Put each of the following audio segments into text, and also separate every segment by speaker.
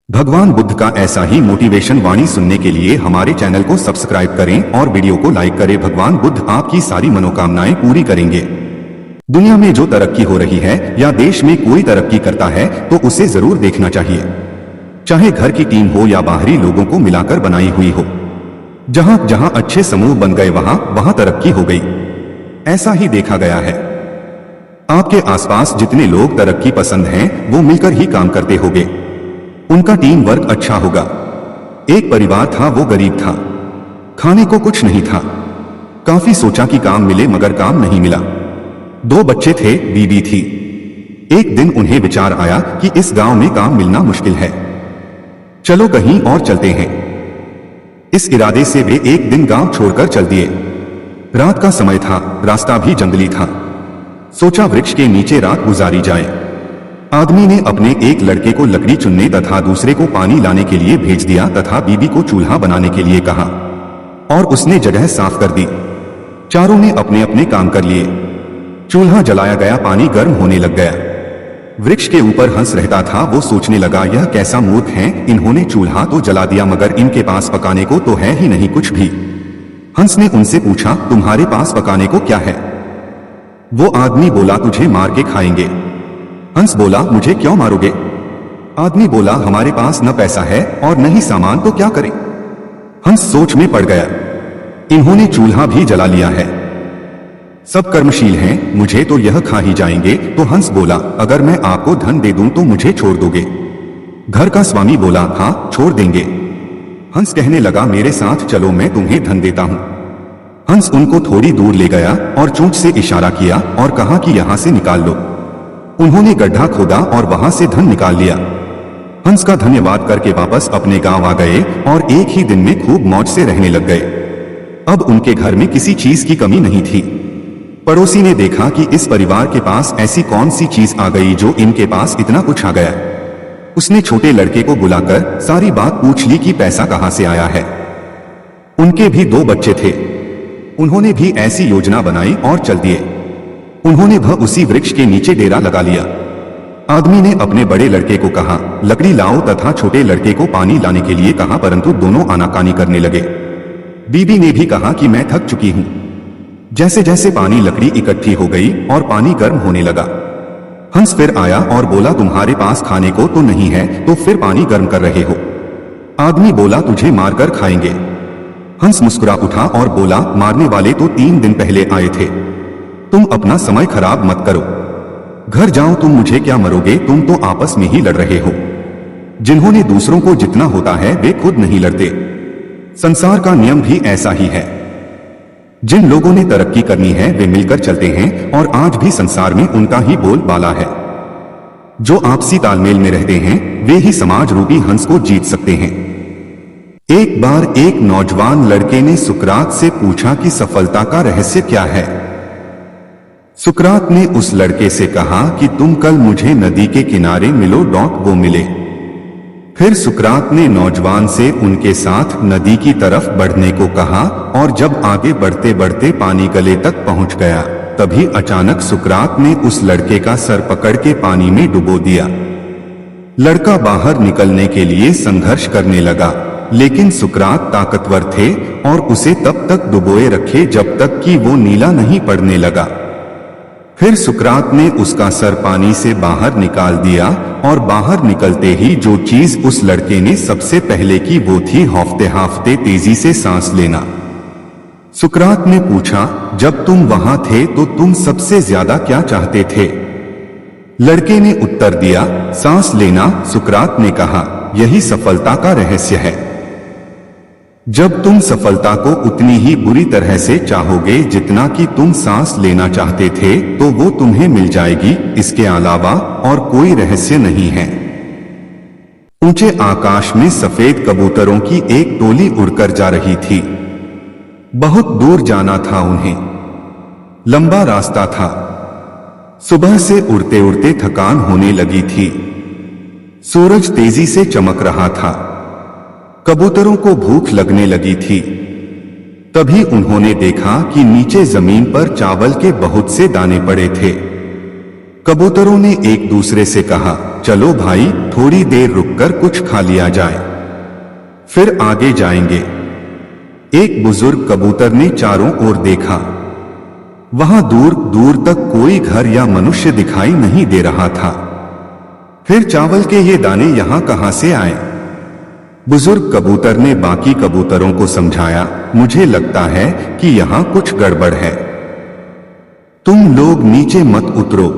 Speaker 1: भगवान बुद्ध का ऐसा ही मोटिवेशन वाणी सुनने के लिए हमारे चैनल को सब्सक्राइब करें और वीडियो को लाइक करें। भगवान बुद्ध आपकी सारी मनोकामनाएं पूरी करेंगे। दुनिया में जो तरक्की हो रही है या देश में कोई तरक्की करता है तो उसे जरूर देखना चाहिए, चाहे घर की टीम हो या बाहरी लोगों को मिलाकर बनाई हुई हो। जहां जहां अच्छे समूह बन गए वहां तरक्की हो गई, ऐसा ही देखा गया है। आपके आसपास जितने लोग तरक्की पसंद हैं वो मिलकर ही काम करते होंगे, उनका टीम वर्क अच्छा होगा। एक परिवार था, वो गरीब था, खाने को कुछ नहीं था। काफी सोचा कि काम मिले मगर काम नहीं मिला। 2 बच्चे थे, बीवी थी। एक दिन उन्हें विचार आया कि इस गांव में काम मिलना मुश्किल है, चलो कहीं और चलते हैं। इस इरादे से वे एक दिन गांव छोड़कर चल दिए। रात का समय था, रास्ता भी जंगली था। सोचा वृक्ष के नीचे रात गुजारी जाए। आदमी ने अपने एक लड़के को लकड़ी चुनने तथा दूसरे को पानी लाने के लिए भेज दिया तथा बीबी को चूल्हा बनाने के लिए कहा और उसने जगह साफ कर दी। चारों ने अपने अपने काम कर लिए। चूल्हा जलाया गया, पानी गर्म होने लग गया। वृक्ष के ऊपर हंस रहता था, वो सोचने लगा यह कैसा मूर्ख है, इन्होंने चूल्हा तो जला दिया मगर इनके पास पकाने को तो है ही नहीं कुछ भी। हंस ने उनसे पूछा, तुम्हारे पास पकाने को क्या है? वो आदमी बोला, तुझे मार के खाएंगे। हंस बोला, मुझे क्यों मारोगे? आदमी बोला, हमारे पास न पैसा है और न ही सामान, तो क्या करें? हंस सोच में पड़ गया। इन्होंने चूल्हा भी जला लिया है, सब कर्मशील हैं, मुझे तो यह खा ही जाएंगे। तो हंस बोला, अगर मैं आपको धन दे दूं तो मुझे छोड़ दोगे? घर का स्वामी बोला, हाँ छोड़ देंगे। हंस कहने लगा, मेरे साथ चलो, मैं तुम्हें धन देता हूं। हंस उनको थोड़ी दूर ले गया और चोंच से इशारा किया और कहा कि यहां से निकाल लो। उन्होंने गड्ढा खोदा और वहां से धन निकाल लिया। हंस का धन्यवाद करके वापस अपने गांव आ गए और एक ही दिन में खूब मौज से रहने लग गए। अब उनके घर में किसी चीज की कमी नहीं थी। पड़ोसी ने देखा कि इस परिवार के पास ऐसी कौन सी चीज आ गई जो इनके पास इतना कुछ आ गया। उसने छोटे लड़के को बुलाकर सारी बात पूछ ली कि पैसा कहां से आया है। उनके भी 2 बच्चे थे, उन्होंने भी ऐसी योजना बनाई और चल दिए। उन्होंने उसी वृक्ष के नीचे डेरा लगा लिया। आदमी ने अपने बड़े लड़के को कहा, लकड़ी लाओ तथा छोटे लड़के को पानी लाने के लिए कहा, परंतु दोनों आनाकानी करने लगे। बीबी ने भी कहा कि मैं थक चुकी हूं। जैसे जैसे पानी लकड़ी इकट्ठी हो गई और पानी गर्म होने लगा। हंस फिर आया और बोला, तुम्हारे पास खाने को तो नहीं है तो फिर पानी गर्म कर रहे हो? आदमी बोला, तुझे मारकर खाएंगे। हंस मुस्कुरा उठा और बोला, मारने वाले तो 3 दिन पहले आए थे, तुम अपना समय खराब मत करो, घर जाओ, तुम मुझे क्या मरोगे, तुम तो आपस में ही लड़ रहे हो। जिन्होंने दूसरों को जितना होता है वे खुद नहीं लड़ते। संसार का नियम भी ऐसा ही है। जिन लोगों ने तरक्की करनी है वे मिलकर चलते हैं और आज भी संसार में उनका ही बोलबाला है। जो आपसी तालमेल में रहते हैं वे ही समाज रूपी हंस को जीत सकते हैं। एक बार एक नौजवान लड़के ने सुकरात से पूछा कि सफलता का रहस्य क्या है। सुकरात ने उस लड़के से कहा कि तुम कल मुझे नदी के किनारे मिलो। वो मिले। फिर सुकरात ने नौजवान से उनके साथ नदी की तरफ बढ़ने को कहा और जब आगे बढ़ते बढ़ते पानी गले तक पहुंच गया तभी अचानक सुकरात ने उस लड़के का सर पकड़ के पानी में डुबो दिया। लड़का बाहर निकलने के लिए संघर्ष करने लगा, लेकिन सुकरात ताकतवर थे और उसे तब तक डुबोए रखे जब तक कि वो नीला नहीं पड़ने लगा। फिर सुकरात ने उसका सर पानी से बाहर निकाल दिया और बाहर निकलते ही जो चीज उस लड़के ने सबसे पहले की वो थी हौफते हाफते तेजी से सांस लेना। सुकरात ने पूछा, जब तुम वहां थे तो तुम सबसे ज्यादा क्या चाहते थे? लड़के ने उत्तर दिया, सांस लेना। सुकरात ने कहा, यही सफलता का रहस्य है। जब तुम सफलता को उतनी ही बुरी तरह से चाहोगे जितना कि तुम सांस लेना चाहते थे तो वो तुम्हें मिल जाएगी, इसके अलावा और कोई रहस्य नहीं है। ऊंचे आकाश में सफेद कबूतरों की एक टोली उड़कर जा रही थी। बहुत दूर जाना था उन्हें, लंबा रास्ता था। सुबह से उड़ते उड़ते थकान होने लगी थी। सूरज तेजी से चमक रहा था। कबूतरों को भूख लगने लगी थी। तभी उन्होंने देखा कि नीचे जमीन पर चावल के बहुत से दाने पड़े थे। कबूतरों ने एक दूसरे से कहा, चलो भाई थोड़ी देर रुककर कुछ खा लिया जाए, फिर आगे जाएंगे। एक बुजुर्ग कबूतर ने चारों ओर देखा। वहां दूर दूर तक कोई घर या मनुष्य दिखाई नहीं दे रहा था। फिर चावल के ये दाने यहां कहां से आए? बुजुर्ग कबूतर ने बाकी कबूतरों को समझाया, मुझे लगता है कि यहां कुछ गड़बड़ है, तुम लोग नीचे मत उतरो।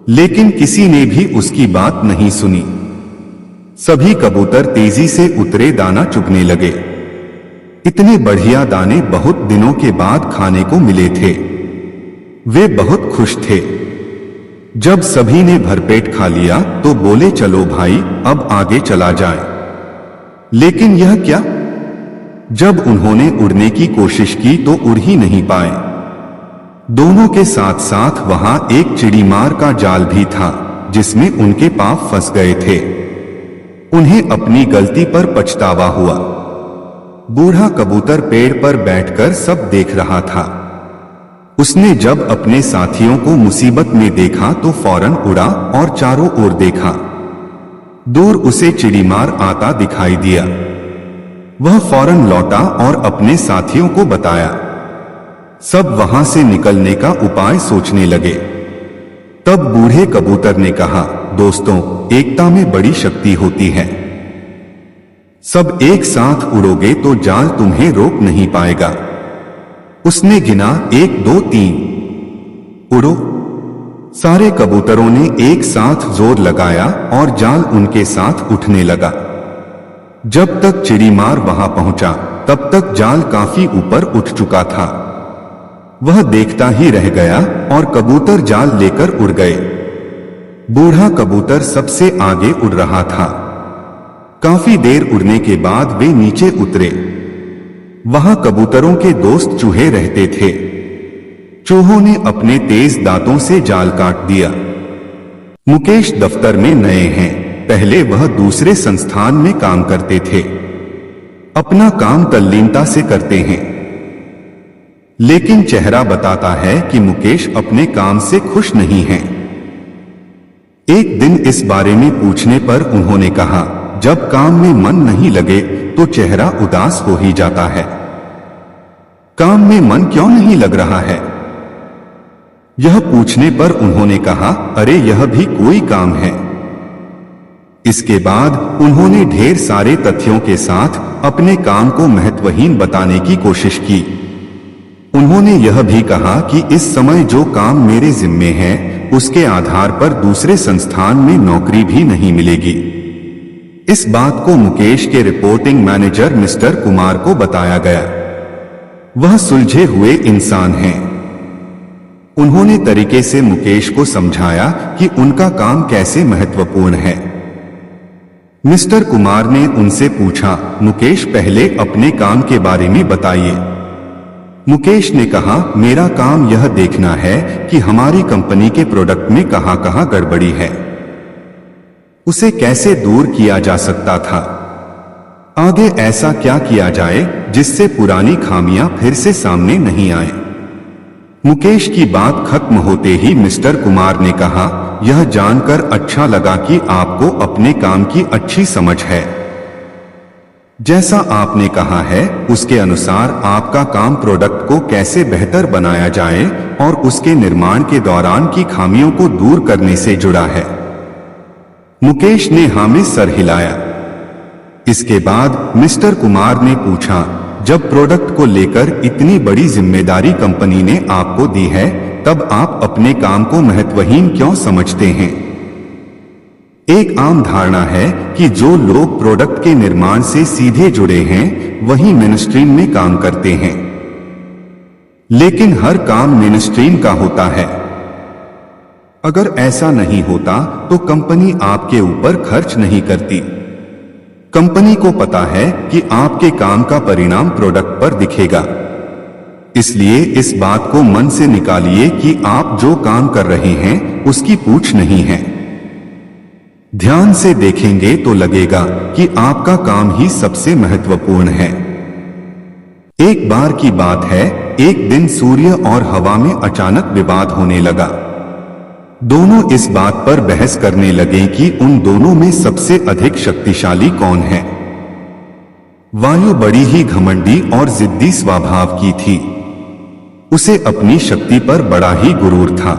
Speaker 1: लेकिन किसी ने भी उसकी बात नहीं सुनी। सभी कबूतर तेजी से उतरे, दाना चुगने लगे। इतने बढ़िया दाने बहुत दिनों के बाद खाने को मिले थे। वे बहुत खुश थे। जब सभी ने भरपेट खा लिया तो बोले, चलो भाई अब आगे चला जाए। लेकिन यह क्या? जब उन्होंने उड़ने की कोशिश की तो उड़ ही नहीं पाए। दोनों के साथ साथ वहां एक चिड़ीमार का जाल भी था जिसमें उनके पांव फंस गए थे। उन्हें अपनी गलती पर पछतावा हुआ। बूढ़ा कबूतर पेड़ पर बैठकर सब देख रहा था। उसने जब अपने साथियों को मुसीबत में देखा तो फौरन उड़ा और चारों ओर देखा। दूर उसे चिड़ीमार आता दिखाई दिया। वह फौरन लौटा और अपने साथियों को बताया। सब वहां से निकलने का उपाय सोचने लगे। तब बूढ़े कबूतर ने कहा, दोस्तों, एकता में बड़ी शक्ति होती है। सब एक साथ उड़ोगे तो जाल तुम्हें रोक नहीं पाएगा। उसने गिना, 1 2 3, उड़ो। सारे कबूतरों ने एक साथ जोर लगाया और जाल उनके साथ उठने लगा। जब तक चिड़ीमार वहां पहुंचा तब तक जाल काफी ऊपर उठ चुका था। वह देखता ही रह गया और कबूतर जाल लेकर उड़ गए। बूढ़ा कबूतर सबसे आगे उड़ रहा था। काफी देर उड़ने के बाद वे नीचे उतरे। वहां कबूतरों के दोस्त चूहे रहते थे। चूहों ने अपने तेज दांतों से जाल काट दिया। मुकेश दफ्तर में नए हैं। पहले वह दूसरे संस्थान में काम करते थे। अपना काम तल्लीनता से करते हैं, लेकिन चेहरा बताता है कि मुकेश अपने काम से खुश नहीं हैं। एक दिन इस बारे में पूछने पर उन्होंने कहा, जब काम में मन नहीं लगे तो चेहरा उदास हो ही जाता है। काम में मन क्यों नहीं लग रहा है? यह पूछने पर उन्होंने कहा, अरे यह भी कोई काम है। इसके बाद उन्होंने ढेर सारे तथ्यों के साथ अपने काम को महत्वहीन बताने की कोशिश की। उन्होंने यह भी कहा कि इस समय जो काम मेरे जिम्मे है उसके आधार पर दूसरे संस्थान में नौकरी भी नहीं मिलेगी। इस बात को मुकेश के रिपोर्टिंग मैनेजर मिस्टर कुमार को बताया गया। वह सुलझे हुए इंसान हैं। उन्होंने तरीके से मुकेश को समझाया कि उनका काम कैसे महत्वपूर्ण है। मिस्टर कुमार ने उनसे पूछा, मुकेश पहले अपने काम के बारे में बताइए। मुकेश ने कहा, मेरा काम यह देखना है कि हमारी कंपनी के प्रोडक्ट में कहां कहां गड़बड़ी है, उसे कैसे दूर किया जा सकता था, आगे ऐसा क्या किया जाए जिससे पुरानी खामियां फिर से सामने नहीं आए। मुकेश की बात खत्म होते ही मिस्टर कुमार ने कहा, यह जानकर अच्छा लगा कि आपको अपने काम की अच्छी समझ है। जैसा आपने कहा है उसके अनुसार आपका काम प्रोडक्ट को कैसे बेहतर बनाया जाए और उसके निर्माण के दौरान की खामियों को दूर करने से जुड़ा है। मुकेश ने हाँ में सर हिलाया। इसके बाद मिस्टर कुमार ने पूछा, जब प्रोडक्ट को लेकर इतनी बड़ी जिम्मेदारी कंपनी ने आपको दी है तब आप अपने काम को महत्वहीन क्यों समझते हैं? एक आम धारणा है कि जो लोग प्रोडक्ट के निर्माण से सीधे जुड़े हैं वही मेनस्ट्रीम में काम करते हैं, लेकिन हर काम मेनस्ट्रीम का होता है। अगर ऐसा नहीं होता तो कंपनी आपके ऊपर खर्च नहीं करती। कंपनी को पता है कि आपके काम का परिणाम प्रोडक्ट पर दिखेगा। इसलिए इस बात को मन से निकालिए कि आप जो काम कर रहे हैं उसकी पूछ नहीं है। ध्यान से देखेंगे तो लगेगा कि आपका काम ही सबसे महत्वपूर्ण है। एक बार की बात है, एक दिन सूर्य और हवा में अचानक विवाद होने लगा। दोनों इस बात पर बहस करने लगे कि उन दोनों में सबसे अधिक शक्तिशाली कौन है। वायु बड़ी ही घमंडी और जिद्दी स्वभाव की थी। उसे अपनी शक्ति पर बड़ा ही गुरूर था।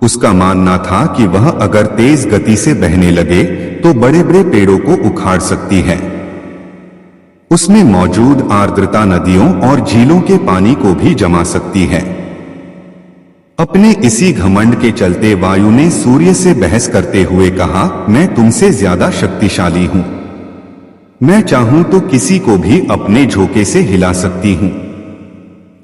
Speaker 1: उसका मानना था कि वह अगर तेज गति से बहने लगे तो बड़े बड़े पेड़ों को उखाड़ सकती है। उसमें मौजूद आर्द्रता नदियों और झीलों के पानी को भी जमा सकती है। अपने इसी घमंड के चलते वायु ने सूर्य से बहस करते हुए कहा, मैं तुमसे ज्यादा शक्तिशाली हूं। मैं चाहूं तो किसी को भी अपने झोंके से हिला सकती हूं।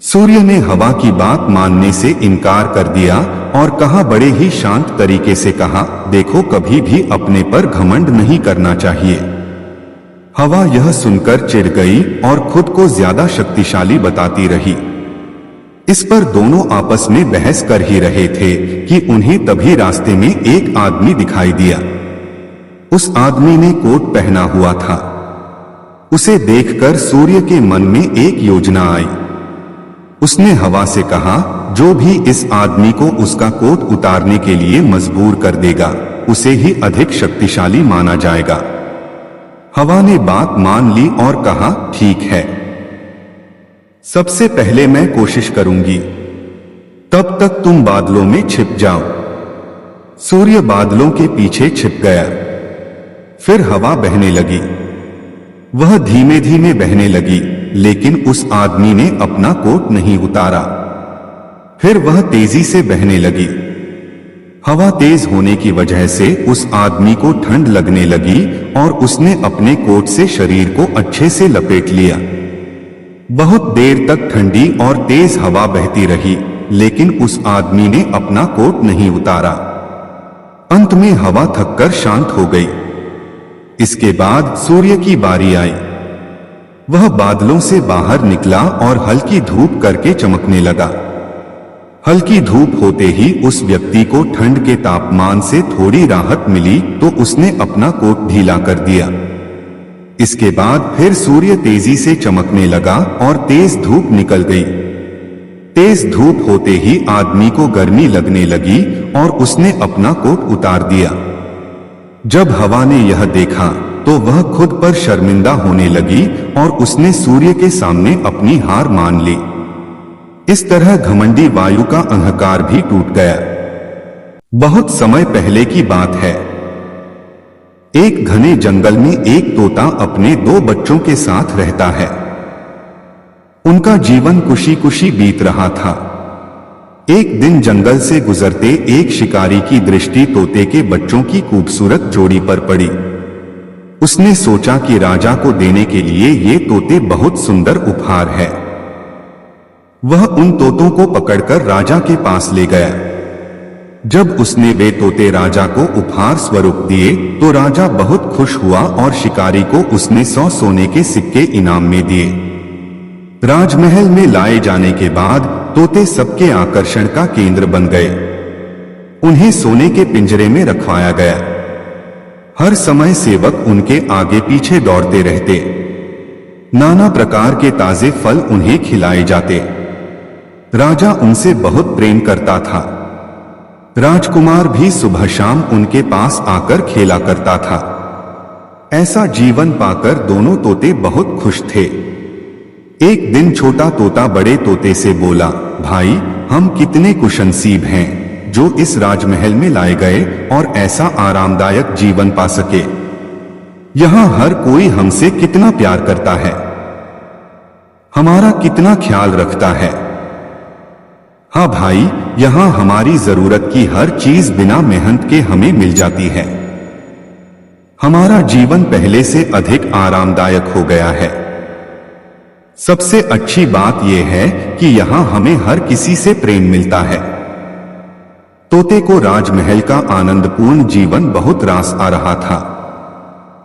Speaker 1: सूर्य ने हवा की बात मानने से इनकार कर दिया और कहा, बड़े ही शांत तरीके से कहा, देखो कभी भी अपने पर घमंड नहीं करना चाहिए। हवा यह सुनकर चिढ़ गई और खुद को ज्यादा शक्तिशाली बताती रही। इस पर दोनों आपस में बहस कर ही रहे थे कि उन्हें तभी रास्ते में एक आदमी दिखाई दिया। उस आदमी ने कोट पहना हुआ था। उसे देखकर सूर्य के मन में एक योजना आई। उसने हवा से कहा, जो भी इस आदमी को उसका कोट उतारने के लिए मजबूर कर देगा उसे ही अधिक शक्तिशाली माना जाएगा। हवा ने बात मान ली और कहा, ठीक है, सबसे पहले मैं कोशिश करूंगी, तब तक तुम बादलों में छिप जाओ। सूर्य बादलों के पीछे छिप गया। फिर हवा बहने लगी। वह धीमे धीमे बहने लगी, लेकिन उस आदमी ने अपना कोट नहीं उतारा। फिर वह तेजी से बहने लगी। हवा तेज होने की वजह से उस आदमी को ठंड लगने लगी और उसने अपने कोट से शरीर को अच्छे से लपेट लिया। बहुत देर तक ठंडी और तेज हवा बहती रही, लेकिन उस आदमी ने अपना कोट नहीं उतारा। अंत में हवा थककर शांत हो गई। इसके बाद सूर्य की बारी आई। वह बादलों से बाहर निकला और हल्की धूप करके चमकने लगा। हल्की धूप होते ही उस व्यक्ति को ठंड के तापमान से थोड़ी राहत मिली तो उसने अपना कोट ढीला कर दिया। इसके बाद फिर सूर्य तेजी से चमकने लगा और तेज धूप निकल गई। तेज धूप होते ही आदमी को गर्मी लगने लगी और उसने अपना कोट उतार दिया। जब हवा ने यह देखा तो वह खुद पर शर्मिंदा होने लगी और उसने सूर्य के सामने अपनी हार मान ली। इस तरह घमंडी वायु का अहंकार भी टूट गया। बहुत समय पहले की बात है। एक घने जंगल में एक तोता अपने 2 बच्चों के साथ रहता है। उनका जीवन खुशी खुशी बीत रहा था। एक दिन जंगल से गुजरते एक शिकारी की दृष्टि तोते के बच्चों की खूबसूरत जोड़ी पर पड़ी। उसने सोचा कि राजा को देने के लिए ये तोते बहुत सुंदर उपहार है। वह उन तोतों को पकड़कर राजा के पास ले गया। जब उसने वे तोते राजा को उपहार स्वरूप दिए तो राजा बहुत खुश हुआ और शिकारी को उसने 100 सोने के सिक्के इनाम में दिए। राजमहल में लाए जाने के बाद तोते सबके आकर्षण का केंद्र बन गए। उन्हें सोने के पिंजरे में रखवाया गया। हर समय सेवक उनके आगे पीछे दौड़ते रहते। नाना प्रकार के ताजे फल उन्हें खिलाए जाते। राजा उनसे बहुत प्रेम करता था। राजकुमार भी सुबह शाम उनके पास आकर खेला करता था। ऐसा जीवन पाकर दोनों तोते बहुत खुश थे। एक दिन छोटा तोता बड़े तोते से बोला, भाई, हम कितने खुशनसीब हैं जो इस राजमहल में लाए गए और ऐसा आरामदायक जीवन पा सके। यहां हर कोई हमसे कितना प्यार करता है, हमारा कितना ख्याल रखता है। हाँ भाई, यहां हमारी जरूरत की हर चीज बिना मेहनत के हमें मिल जाती है। हमारा जीवन पहले से अधिक आरामदायक हो गया है। सबसे अच्छी बात यह है कि यहां हमें हर किसी से प्रेम मिलता है। तोते को राजमहल का आनंदपूर्ण जीवन बहुत रास आ रहा था,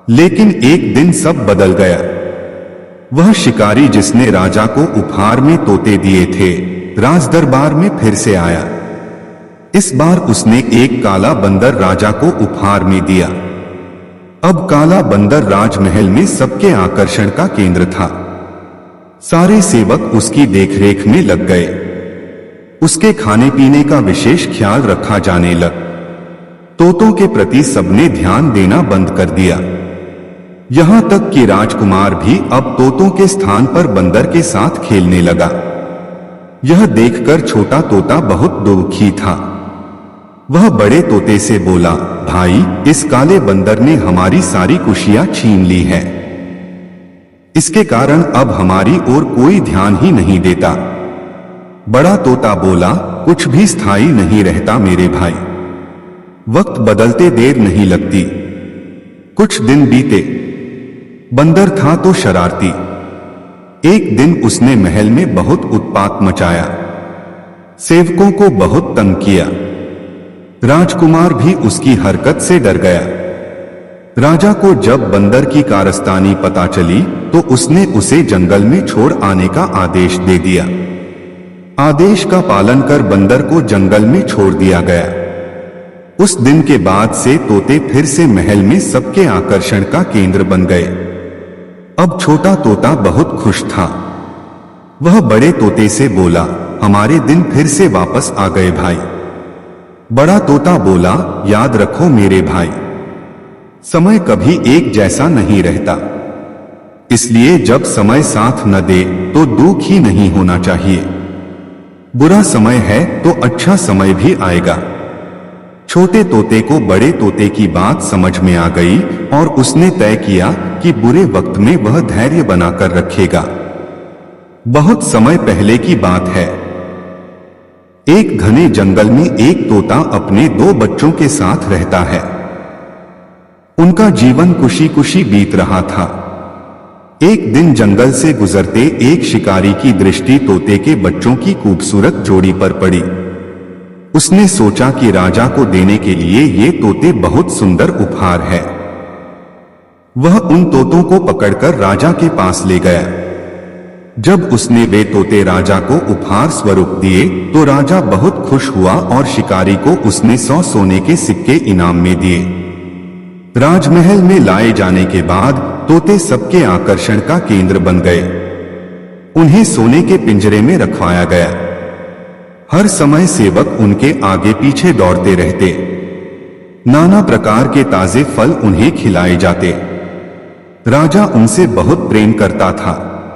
Speaker 1: लेकिन एक दिन सब बदल गया। वह शिकारी जिसने राजा को उपहार में तोते दिए थे, राज दरबार में फिर से आया। इस बार उसने एक काला बंदर राजा को उपहार में दिया। अब काला बंदर राजमहल में सबके आकर्षण का केंद्र था। सारे सेवक उसकी देखरेख में लग गए। उसके खाने पीने का विशेष ख्याल रखा जाने लगा। तोतों के प्रति सबने ध्यान देना बंद कर दिया। यहां तक कि राजकुमार भी अब तोतों के स्थान पर बंदर के साथ खेलने लगा। यह देखकर छोटा तोता बहुत दुखी था। वह बड़े तोते से बोला, भाई, इस काले बंदर ने हमारी सारी खुशियां छीन ली है। इसके कारण अब हमारी ओर कोई ध्यान ही नहीं देता। बड़ा तोता बोला, कुछ भी स्थायी नहीं रहता मेरे भाई। वक्त बदलते देर नहीं लगती। कुछ दिन बीते। बंदर था तो शरारती। एक दिन उसने महल में बहुत उत्पात मचाया। सेवकों को बहुत तंग किया। राजकुमार भी उसकी हरकत से डर गया। राजा को जब बंदर की कारस्तानी पता चली तो उसने उसे जंगल में छोड़ आने का आदेश दे दिया। आदेश का पालन कर बंदर को जंगल में छोड़ दिया गया। उस दिन के बाद से तोते फिर से महल में सबके आकर्षण का केंद्र बन गए। अब छोटा तोता बहुत खुश था। वह बड़े तोते से बोला, हमारे दिन फिर से वापस आ गए भाई। बड़ा तोता बोला, याद रखो मेरे भाई, समय कभी एक जैसा नहीं रहता। इसलिए जब समय साथ न दे तो दुख ही नहीं होना चाहिए। बुरा समय है तो अच्छा समय भी आएगा। छोटे तोते को बड़े तोते की बात समझ में आ गई और उसने तय किया कि बुरे वक्त में वह धैर्य बनाकर रखेगा। बहुत समय पहले की बात है। एक घने जंगल में एक तोता अपने 2 बच्चों के साथ रहता है। उनका जीवन खुशी खुशी बीत रहा था। एक दिन जंगल से गुजरते एक शिकारी की दृष्टि तोते के बच्चों की खूबसूरत जोड़ी पर पड़ी। उसने सोचा कि राजा को देने के लिए ये तोते बहुत सुंदर उपहार है। वह उन तोतों को पकड़कर राजा के पास ले गया। जब उसने वे तोते राजा को उपहार स्वरूप दिए तो राजा बहुत खुश हुआ और शिकारी को उसने 100 सोने के सिक्के इनाम में दिए। राजमहल में लाए जाने के बाद तोते सबके आकर्षण का केंद्र बन गए। उन्हें सोने के पिंजरे में रखवाया गया। हर समय सेवक उनके आगे पीछे दौड़ते रहते। नाना प्रकार के ताजे फल उन्हें खिलाए जाते। राजा उनसे बहुत प्रेम करता था।